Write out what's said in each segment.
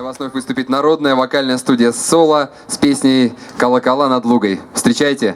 вас вновь выступит народная вокальная студия «Соло» с песней «Колокола над Лугой». Встречайте!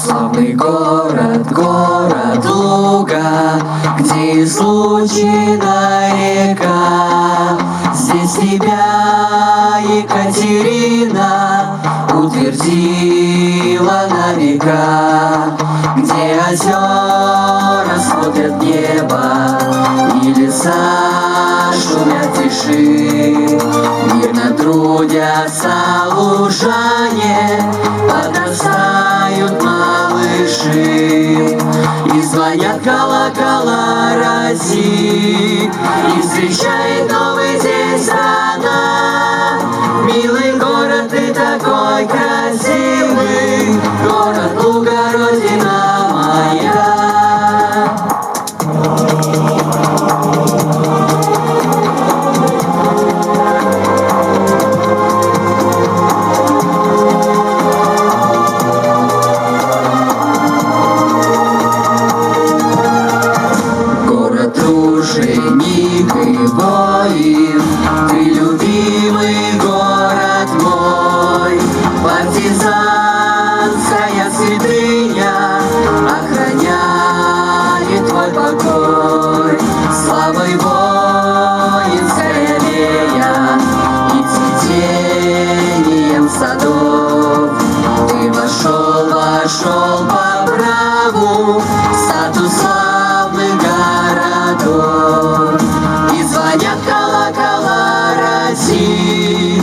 Славный город, город Луга, где излучина река. Здесь тебя Екатерина утвердила на века, где озера смотрят в небо и леса шумят тиши. Мирно трудятся лужане, подрастают малыши, и звонят колокола России, и встречает новый день страна. Милый город, ты такой красивый, город Луга, родина моя. Труженик и воин, ты любимый город мой. Партизанская святыня охраняет твой покой. Славой воинской аллея и цветением садов ты вошел по праву статус славных городов. И звонят колокола России,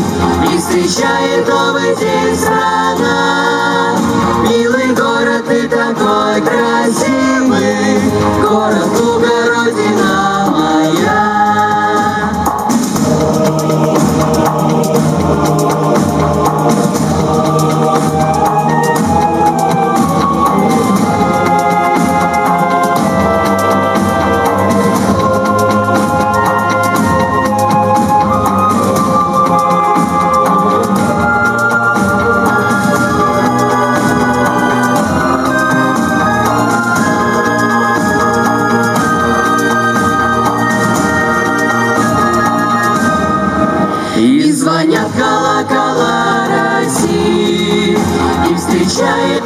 и встречает новый день страна. Милый город, ты такой красивый, город Луга, родина моя. И звонят колокола России, и встречает